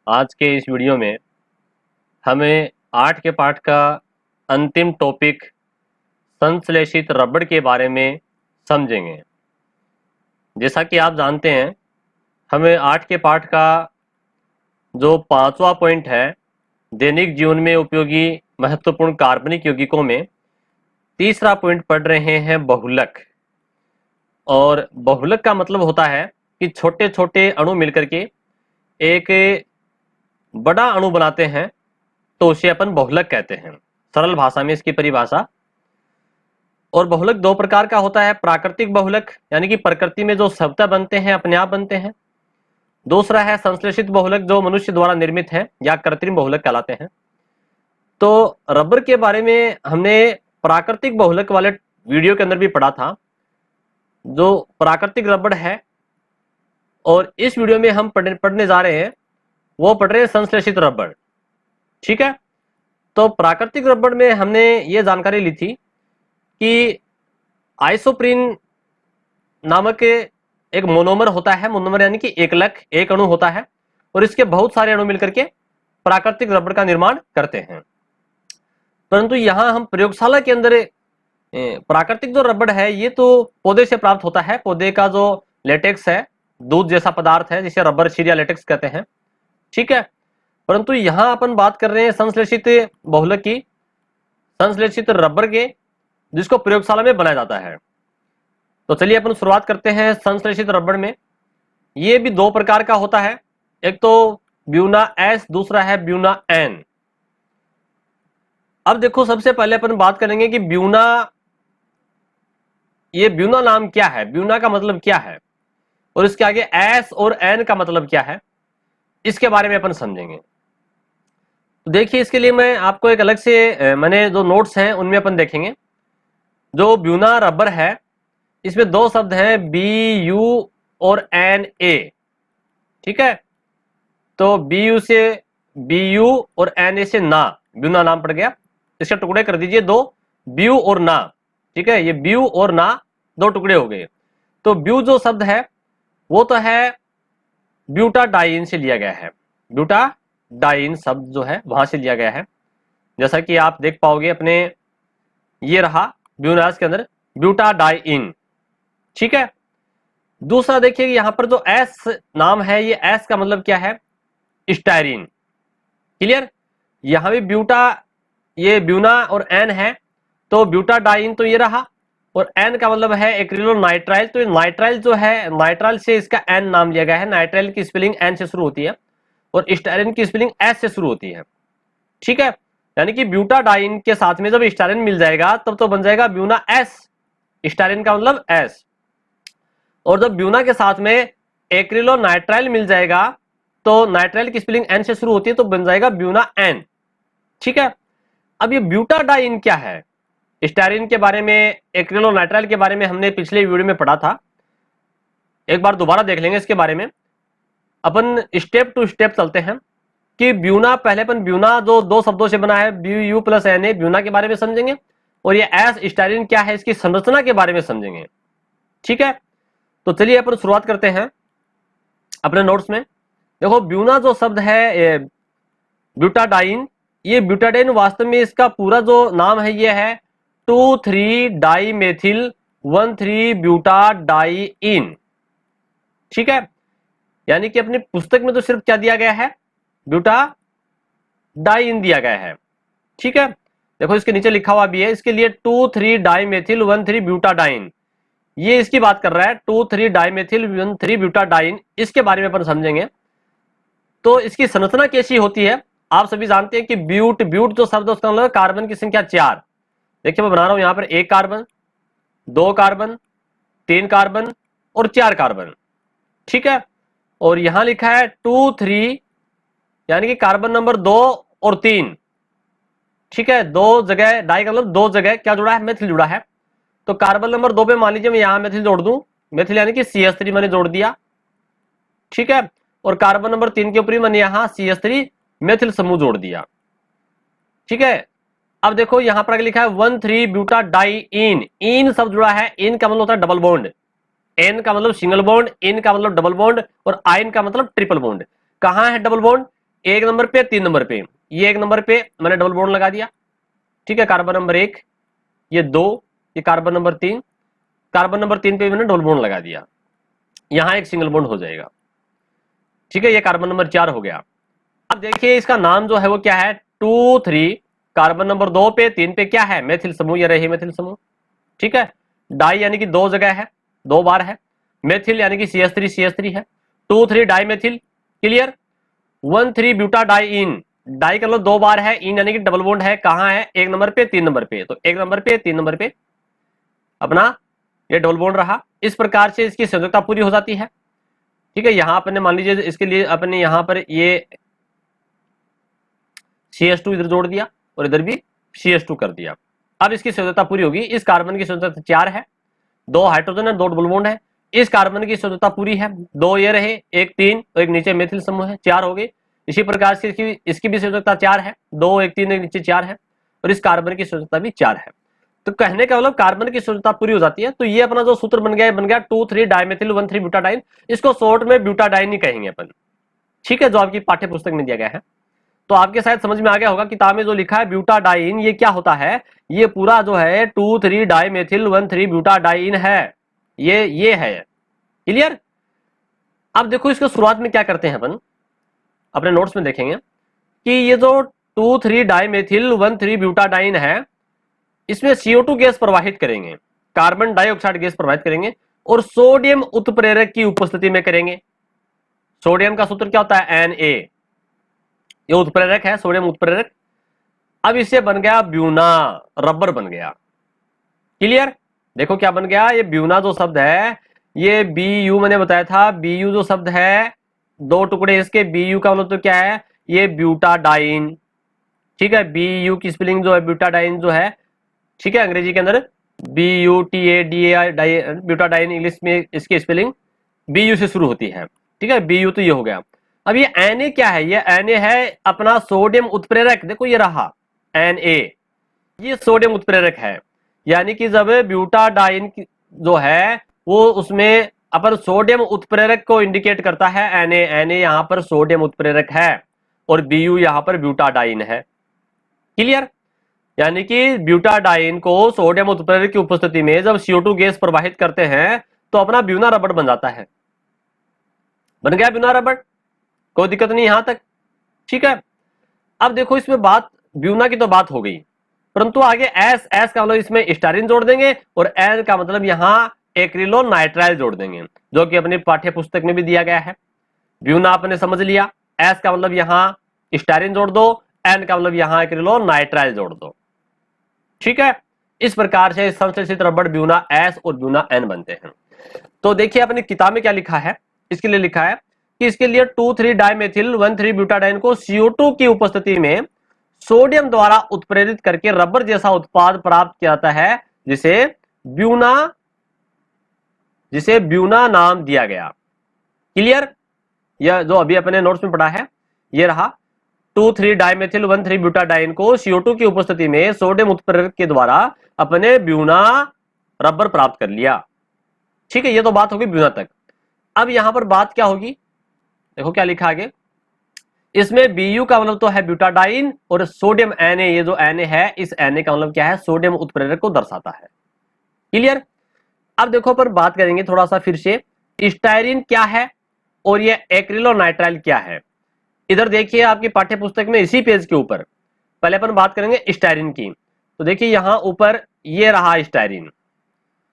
आज के इस वीडियो में हमें 8 के पाठ का अंतिम टॉपिक संश्लेषित रबड़ के बारे में समझेंगे। जैसा कि आप जानते हैं, हमें 8 के पाठ का जो 5वां पॉइंट है, दैनिक जीवन में उपयोगी महत्वपूर्ण कार्बनिक यौगिकों में तीसरा पॉइंट पढ़ रहे हैं बहुलक। और बहुलक का मतलब होता है कि छोटे छोटे अणु मिलकर के एक बड़ा अणु बनाते हैं, तो उसे अपन बहुलक कहते हैं, सरल भाषा में इसकी परिभाषा। और बहुलक दो प्रकार का होता है, प्राकृतिक बहुलक यानी कि प्रकृति में जो स्वतः बनते हैं, अपने आप बनते हैं। दूसरा है संश्लेषित बहुलक जो मनुष्य द्वारा निर्मित है या कृत्रिम बहुलक कहलाते हैं। तो रबर के बारे में हमने प्राकृतिक बहुलक वाले वीडियो के अंदर भी पढ़ा था, जो प्राकृतिक रबड़ है। और इस वीडियो में हम पढ़ने जा रहे हैं, वो पढ़ रहे हैं संश्लेषित रबड़। ठीक है, तो प्राकृतिक रबड़ में हमने ये जानकारी ली थी कि आइसोप्रीन नामक एक मोनोमर होता है। मोनोमर यानी कि एकलक, एक अणु होता है, और इसके बहुत सारे अणु मिलकर के प्राकृतिक रबड़ का निर्माण करते हैं। परंतु यहां हम प्रयोगशाला के अंदर प्राकृतिक जो रबड़ है, ये तो पौधे से प्राप्त होता है। पौधे का जो लेटेक्स है, दूध जैसा पदार्थ है, जिसे रबर शीट या लेटेक्स कहते हैं। ठीक है, परंतु यहां अपन बात कर रहे हैं संश्लेषित बहुलक की, संश्लेषित रबर के, जिसको प्रयोगशाला में बनाया जाता है। तो चलिए अपन शुरुआत करते हैं संश्लेषित रबड़ में। ये भी दो प्रकार का होता है, एक तो ब्यूना एस, दूसरा है ब्यूना एन। अब देखो, सबसे पहले अपन बात करेंगे कि ब्यूना, ये ब्यूना नाम क्या है, ब्यूना का मतलब क्या है, और इसके आगे एस और एन का मतलब क्या है, इसके बारे में अपन समझेंगे। तो देखिए, इसके लिए मैं आपको एक अलग से मैंने जो नोट्स हैं उनमें अपन देखेंगे। जो ब्यूना रबर है, इसमें दो शब्द हैं, बी यू और एन ए। ठीक है, तो बी यू से बी यू और एन ए से ना, ब्यूना नाम पड़ गया। इसके टुकड़े कर दीजिए दो, ब्यू और ना। ठीक है, ये ब्यू और ना दो टुकड़े हो गए। तो ब्यू जो शब्द है वो तो है ब्यूटाडाइन से लिया गया है। ब्यूटाडाइन शब्द जो है वहां से लिया गया है, जैसा कि आप देख पाओगे अपने, ये रहा ब्यूनास के अंदर ब्यूटाडाइन। ठीक है, दूसरा देखिए यहां पर जो एस नाम है, ये एस का मतलब क्या है, स्टायरीन। क्लियर, यहां भी ब्यूटा, ये ब्यूना और एन है, तो ब्यूटाडाइन तो ये रहा, और एन का मतलब है एक्रिलोनाइट्राइल। तो नाइट्राइल जो है, नाइट्राइल से इसका एन नाम लिया गया है। नाइट्राइल की स्पेलिंग एन से शुरू होती है और स्टायरीन की स्पेलिंग एस से शुरू होती है। ठीक है, यानी कि ब्यूटाडाइन के साथ में जब स्टायरीन मिल जाएगा तब तो बन जाएगा ब्यूना एस, स्टायरीन का मतलब एस। और जब ब्यूना के साथ में एक्रिलोनाइट्राइल मिल जाएगा, तो नाइट्राइल की स्पेलिंग एन से शुरू होती है, तो बन जाएगा ब्यूना एन। ठीक है, अब ये ब्यूटाडाइन क्या है, स्टायरीन के बारे में, एक्रिलोनाइट्राइल के बारे में हमने पिछले वीडियो में पढ़ा था। एक बार दोबारा देख लेंगे इसके बारे में। अपन स्टेप टू स्टेप चलते हैं कि ब्यूना, पहले अपन ब्यूना जो दो शब्दों से बना है, B U plus N A, ब्यूना के बारे में समझेंगे, और ये एस स्टायरीन क्या है, इसकी संरचना के बारे में समझेंगे। ठीक है, तो चलिए अपन शुरुआत करते हैं अपने नोट्स में। देखो, ब्यूना जो शब्द है, ब्यूटाडाइन, ये ब्यूटाडाइन वास्तव में इसका पूरा जो नाम है ये है 2,3 डाइमेथिल 1,3 ब्यूटाडाइन। ठीक है, यानी कि अपनी पुस्तक में तो सिर्फ क्या दिया गया है, ब्यूटाडाइन दिया गया है। ठीक है, देखो इसके नीचे लिखा हुआ भी है, इसके लिए 2,3 डाइमेथिल 1,3 ब्यूटाडाइन, ये इसकी बात कर रहा है, 2,3 डाइमेथिल 1,3 ब्यूटाडाइन। इसके बारे में अपन समझेंगे। तो इसकी संरचना कैसी होती है, आप सभी जानते हैं कि ब्यूट, ब्यूट जो शब्द है उसका मतलब कार्बन की संख्या 4। देखिए मैं बना रहा हूं यहां पर 1 कार्बन, 2 कार्बन, 3 कार्बन और 4 कार्बन। ठीक है, और यहां लिखा है 2, 3, यानी कि कार्बन नंबर 2 और 3। ठीक है, दो जगह डाई का मतलब दो जगह क्या जुड़ा है, मेथिल जुड़ा है। तो कार्बन नंबर 2 पे मान लीजिए मैं यहां मेथिल जोड़ दूं, मेथिल यानी कि CH3 मैंने जोड़ दिया। ठीक है, और कार्बन नंबर 3 के ऊपर मैंने यहां CH3 मेथिल समूह जोड़ दिया। ठीक है, अब देखो यहां पर लिखा है 1,3 ब्यूटाडाइन, इन सब जुड़ा है। इन का मतलब होता है डबल बॉन्ड, एन का मतलब सिंगल बॉन्ड, इन का मतलब डबल बॉन्ड, और आइन का मतलब ट्रिपल बॉन्ड। कहां है डबल बॉन्ड, एक नंबर पे 3 नंबर पे, ये एक नंबर पे मैंने डबल बॉन्ड लगा दिया, ठीक है, कार्बन नंबर 1, ये 2, ये कार्बन नंबर 3, कार्बन नंबर 3 पे मैंने डबल बॉन्ड लगा दिया, यहां एक सिंगल बॉन्ड हो जाएगा, ठीक है, ये कार्बन नंबर 4 हो गया। अब देखिए इसका नाम जो है वो क्या है, 2 3, कार्बन नंबर 2 पे 3 पे क्या है, मेथिल समूह, ये रही मेथिल समूह, ठीक है। डाई यानी कि 2 जगह है, 2 बार है, मेथिल यानी कि CH3 है, 2 3 di methyl, clear. 1 3 butadiene, di का मतलब 2 बार है, इन यानी कि डबल बॉन्ड है, कहां है, 1 नंबर पे 3 नंबर पे, तो 1 नंबर पे 3 नंबर पे अपना ये डबल बॉन्ड रहा। इस प्रकार से इसकी संयोजकता पूरी हो जाती है, ठीक है। यहां अपने मान लीजिए इसके लिए अपने यहां पर ये CH2 इधर जोड़ दिया और इधर भी CH2 कर दिया। अब इसकी संयोजकता पूरी होगी, इस कार्बन की संयोजकता 4 है, 2 हाइड्रोजन है, 2 डबल बॉन्ड है, इस कार्बन की संयोजकता पूरी है, 2 ये रहे, एक 3 और एक नीचे मेथिल समूह है, 4 हो गए। इसी प्रकार से इसकी भी संयोजकता 4 है, 2 एक 3 एक नीचे 4 है, और इस कार्बन की संयोजकता भी 4 है। तो कहने का मतलब कार्बन की संयोजकता पूरी हो जाती है। तो ये अपना जो सूत्र बन गया 2 3 डाइमेथिल 1 3 ब्यूटाडाइन, इसको शॉर्ट में ब्यूटाडाइन ही कहेंगे अपन, ठीक है, जो आपकी पाठ्य पुस्तक में दिया गया है। तो आपके शायद समझ में आ गया होगा किताब में जो लिखा है ब्यूटाडाइन, ये क्या होता है, ये पूरा जो है 2 3 डाइमेथिल 1 3 ब्यूटाडाइन है, ये है, क्लियर। अब देखो इसको शुरुआत में क्या करते हैं अपन, अपने नोट्स में देखेंगे कि ये जो 2 3 डाइमेथिल 1 3 ब्यूटाडाइन है, इसमें CO2 गैस प्रवाहित करेंगे, कार्बन डाइऑक्साइड गैस प्रवाहित करेंगे, और सोडियम उत्प्रेरक की उपस्थिति में करेंगे। सोडियम का सूत्र क्या होता है, Na, ये उत्प्रेरक है, सोडियम उत्प्रेरक। अब इससे बन गया ब्यूना, रबर बन गया, क्लियर। देखो क्या बन गया, ये ब्यूना जो शब्द है, ये Bu मैंने बताया था, Bu जो शब्द है, 2 टुकड़े इसके, Bu का मतलब तो क्या है, ये ब्यूटाडाइन, ठीक है। Bu की स्पेलिंग जो है ब्यूटाडाइन जो है, ठीक है, अंग्रेजी के अंदर BUTADAI, ब्यूटाडाइन, इंग्लिश में इसकी स्पेलिंग Bu से शुरू होती है, ठीक है। Bu तो ये हो गया। अब ये Na क्या है, ये Na है अपना सोडियम उत्प्रेरक, देखो ये रहा Na, ये सोडियम उत्प्रेरक है, यानी कि जब ब्यूटाडाइन जो है वो उसमें अपन सोडियम उत्प्रेरक को इंडिकेट करता है, Na यहां पर सोडियम उत्प्रेरक है और Bu यहां पर ब्यूटाडाइन है, क्लियर। यानी कि ब्यूटाडाइन को सोडियम उत्प्रेरक की उपस्थिति में जब CO2 गैस प्रवाहित करते हैं तो अपना ब्यूना रबड़ बन जाता है, बन गया ब्यूना रबड़, कोई दिक्कत नहीं यहां तक, ठीक है। अब देखो इसमें बात, ब्यूना की तो बात हो गई, परंतु आगे एस का मतलब इसमें स्टारीन जोड़ देंगे, और एन का मतलब यहां एक्रिलोनाइट्राइल जोड़ देंगे, जो कि अपनी पाठ्य पुस्तक में भी दिया गया है। ब्यूना आपने समझ लिया, एस का मतलब यहां स्टारीन जोड़ दो, एन का मतलब यहां एक्रिलोनाइट्राइल जोड़ दो, ठीक है। इस प्रकार से संश्लेषित रबड़ ब्यूना एस और ब्यूना एन बनते हैं। तो देखिए अपनी किताब में क्या लिखा है, इसके लिए लिखा है कि इसके लिए 2 3 डाइमेथिल 1 3 ब्यूटाडाइन को CO2 की उपस्थिति में सोडियम द्वारा उत्प्रेरित करके रबर जैसा उत्पाद प्राप्त किया जाता है, जिसे ब्यूना नाम दिया गया, क्लियर। यह जो अभी अपने नोट्स में पढ़ा है ये रहा, 2 3 डाइमेथिल 1 3 ब्यूटाडाइन को CO2 की उपस्थिति में सोडियम उत्प्रेरक के द्वारा अपने ब्यूना रबर प्राप्त कर लिया, ठीक है। ये तो बात होगी ब्यूना तक। अब यहां पर बात क्या होगी, देखो क्या लिखा आगे, इसमें Bu का मतलब तो है ब्यूटाडाइन, और सोडियम Na, ये जो Na है, इस Na का मतलब क्या है, सोडियम उत्प्रेरक को दर्शाता है, क्लियर। अब देखो पर बात करेंगे थोड़ा सा फिर से, स्टायरीन क्या है और ये एक्रिलोनाइट्राइल क्या है। इधर देखिए आपकी पाठ्य पुस्तक में इसी पेज के ऊपर पहले अपन बात करेंगे स्टायरीन की। तो देखिए यहां ऊपर ये रहा स्टायरीन, है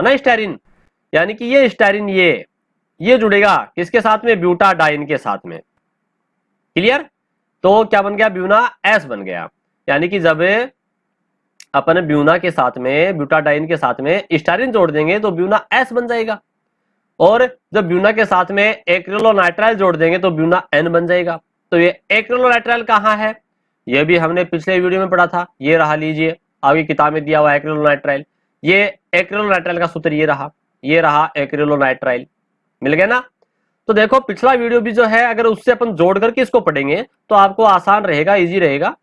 ना, स्टायरीन, यानी कि ये स्टायरीन ये जुड़ेगा किसके साथ में, ब्यूटाडाइन के साथ में, क्लियर। तो क्या बन गया, ब्यूना एस बन गया, यानी कि जब अपन ब्यूना के साथ में, ब्यूटाडाइन के साथ में स्टायरीन जोड़ देंगे तो ब्यूना एस बन जाएगा, और जब ब्यूना के साथ में एक्रिलोनाइट्राइल जोड़ देंगे तो ब्यूना एन बन जाएगा। तो ये एक्रिलोनाइट्राइल कहां है, ये भी हमने पिछले वीडियो में पढ़ा था, ये रहा, लीजिए आपकी किताब में दिया हुआ एक्रिलोनाइट्राइल, ये एक्रिलोनाइट्राइल का सूत्र ये रहा एक्रिलोनाइट्राइल, मिल गया ना। तो देखो पिछला वीडियो भी जो है, अगर उससे अपन जोड़ करके इसको पढ़ेंगे तो आपको आसान रहेगा, इजी रहेगा।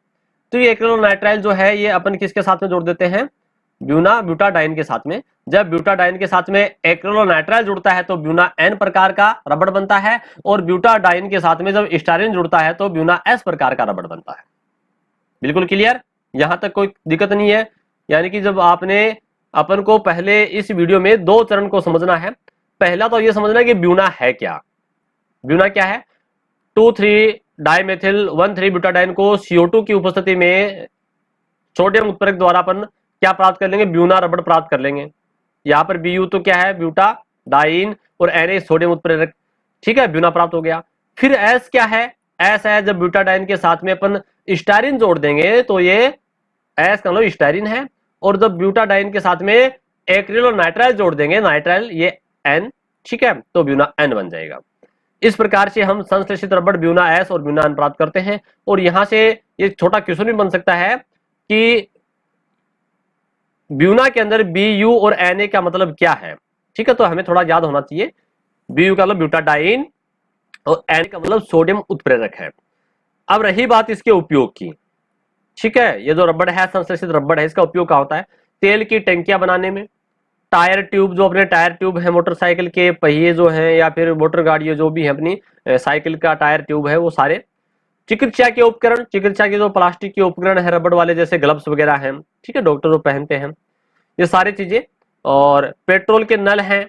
तो ये एक्रिलोनाइट्राइल जो है ये अपन किसके साथ में जोड़ देते हैं, ब्यूना ब्यूटाडाइन के साथ में, जब ब्यूटाडाइन के साथ में एक्रिलोनाइट्राइल जुड़ता है तो ब्यूना एन प्रकार का रबड़ बनता है, और ब्यूटाडाइन के साथ में जब स्टाइरिन जुड़ता है तो ब्यूना एस प्रकार का रबड़ बनता है। बिल्कुल क्लियर, यहां तक कोई दिक्कत नहीं है। यानी कि जब आपने अपन को पहले इस वीडियो में दो चरण को समझना है। पहला तो यह समझना है कि ब्यूना है क्या। ब्यूना क्या है, 2,3 डाइमेथिल 1,3 ब्यूटाडाइन को CO2 की उपस्थिति में सोडियम उत्प्रेरक द्वारा अपन क्या प्राप्त कर लेंगे, ब्यूना रबड़ प्राप्त कर लेंगे। यहाँ पर Bu तो क्या है, ब्यूटाडाइन, और Na सोडियम उत्प्रेरक, ठीक है, ब्यूना प्राप्त हो गया। फिर S क्या है, S है जब ब्यूटाडाइन के साथ में अपन स्टाइरिन जोड़ देंगे तो ये S का मतलब स्टाइरिन है, और जब ब्यूटाडाइन के साथ में एक्रिलोनाइट्राइल जोड़ देंगे, नाइट्राइल, ये N, ठीक है, तो ब्यूना N बन जाएगा। इस प्रकार से हम संश्लेषित रबड़ ब्यूना एस और ब्यूना एन प्राप्त करते हैं। और यहां से ये छोटा क्वेश्चन भी बन सकता है कि ब्यूना के अंदर Bu और Na का मतलब क्या है, ठीक है, तो हमें थोड़ा याद होना चाहिए। Bu का मतलब ब्यूटाडाइन और Na का मतलब सोडियम उत्प्रेरक है। अब रही बात इसके उपयोग की, ठीक है, ये जो रबड़ है, संश्लेषित रबड़ है, इसका उपयोग क्या होता है, तेल की टंकियां बनाने में, टायर ट्यूब, जो अपने टायर ट्यूब है मोटरसाइकिल के पहिए जो हैं, या फिर मोटर गाड़ियां जो भी है अपनी साइकिल का टायर ट्यूब है, वो सारे, चिकित्सा के उपकरण, चिकित्सा के जो प्लास्टिक के उपकरण है रबड़ वाले, जैसे ग्लव्स वगैरह हैं, ठीक है, डॉक्टर जो पहनते हैं, ये सारी चीजें, और पेट्रोल के नल हैं,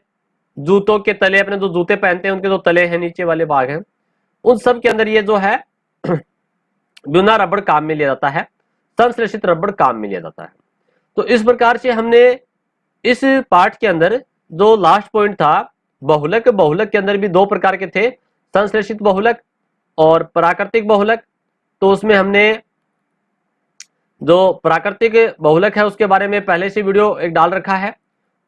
जूतों के तले, अपने जो जूते पहनते हैं उनके जो तले हैं, नीचे वाले भाग हैं, उन सब के अंदर ये जो है ब्यूना रबड़ काम में लिया जाता है, संश्लेषित रबड़ काम में लिया जाता है। तो इस प्रकार से हमने इस पार्ट के अंदर जो लास्ट पॉइंट था, बहुलक, बहुलक के अंदर भी दो प्रकार के थे, संश्लेषित बहुलक और प्राकृतिक बहुलक। तो उसमें हमने जो प्राकृतिक बहुलक है उसके बारे में पहले से वीडियो एक डाल रखा है,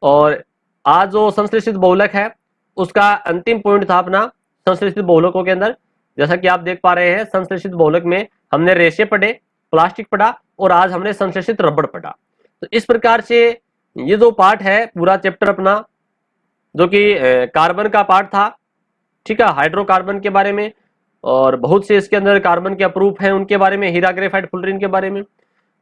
और आज जो संश्लेषित बहुलक है उसका अंतिम पॉइंट था अपना संश्लेषित बहुलकों के अंदर। जैसा कि आप देख पा रहे हैं, संश्लेषित बहुलक में हमने रेशे पढ़े, प्लास्टिक पढ़ा, और आज हमने संश्लेषित रबड़ पढ़ा। तो इस प्रकार से ये जो पार्ट है पूरा चैप्टर अपना, जो कि कार्बन का पार्ट था, ठीक है, हाइड्रोकार्बन के बारे में, और बहुत से इसके अंदर कार्बन के अप्रूफ हैं उनके बारे में, हीरा ग्रेफाइट फुलरिन के बारे में,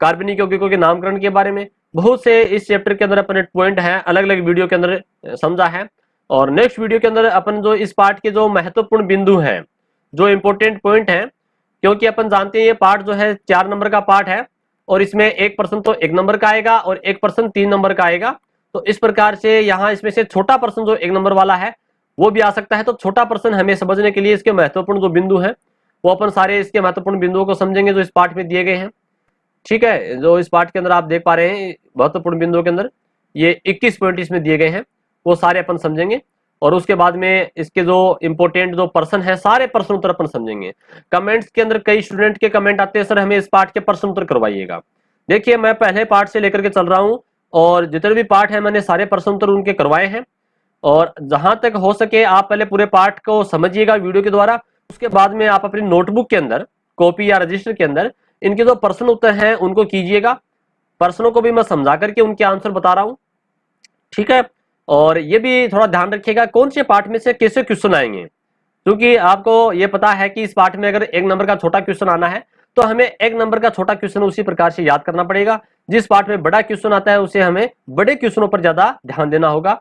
कार्बनिक यौगिकों के नामकरण के बारे में, बहुत से इस चैप्टर के अंदर अपने पॉइंट हैं, अलग अलग वीडियो के अंदर समझा है। और नेक्स्ट वीडियो के अंदर अपन जो इस पार्ट के जो महत्वपूर्ण बिंदु हैं, जो इंपॉर्टेंट पॉइंट हैं, क्योंकि अपन जानते हैं ये पार्ट जो है 4 नंबर का पार्ट है, और इसमें 1% तो 1 नंबर का आएगा और 1% 3 नंबर का आएगा। तो इस प्रकार से यहाँ इसमें से छोटा प्रश्न जो 1 नंबर वाला है वो भी आ सकता है। तो छोटा प्रश्न हमें समझने के लिए इसके महत्वपूर्ण जो बिंदु हैं वो अपन सारे इसके महत्वपूर्ण बिंदुओं को समझेंगे जो इस पार्ट में दिए गए हैं, ठीक है। जो इस पार्ट के अंदर आप देख पा रहे हैं महत्वपूर्ण बिंदुओं के अंदर ये 21 पॉइंट इसमें दिए गए हैं, वो सारे अपन समझेंगे। और उसके बाद में इसके जो इंपॉर्टेंट जो प्रश्न है सारे प्रश्न उत्तर अपन समझेंगे। कमेंट्स के अंदर कई स्टूडेंट के कमेंट आते हैं, सर हमें इस पार्ट के प्रश्न उत्तर करवाइएगा। देखिए मैं पहले पार्ट से लेकर के चल रहा हूं, और जितने भी पार्ट है मैंने सारे प्रश्न उत्तर उनके करवाए हैं। और जहां तक हो सके आप पहले पूरे पार्ट को समझिएगा वीडियो के द्वारा, उसके बाद में आप अपनी नोटबुक के अंदर, कॉपी या रजिस्टर के अंदर इनके जो प्रश्न उत्तर हैं उनको कीजिएगा। प्रश्नों को भी मैं समझा करके उनके आंसर बता रहा हूं, ठीक है। और ये भी थोड़ा ध्यान रखिएगा कौन से पार्ट में से कैसे क्वेश्चन आएंगे, क्योंकि आपको ये पता है कि इस पार्ट में अगर 1 नंबर का छोटा क्वेश्चन आना है तो हमें 1 नंबर का छोटा क्वेश्चन उसी प्रकार से याद करना पड़ेगा। जिस पार्ट में बड़ा क्वेश्चन आता है उसे हमें बड़े क्वेश्चनों पर ज्यादा ध्यान देना होगा,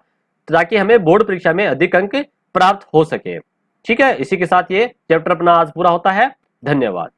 ताकि हमें बोर्ड परीक्षा में अधिक अंक प्राप्त हो सके, ठीक है। इसी के साथ ये चैप्टर अपना आज पूरा होता है। धन्यवाद।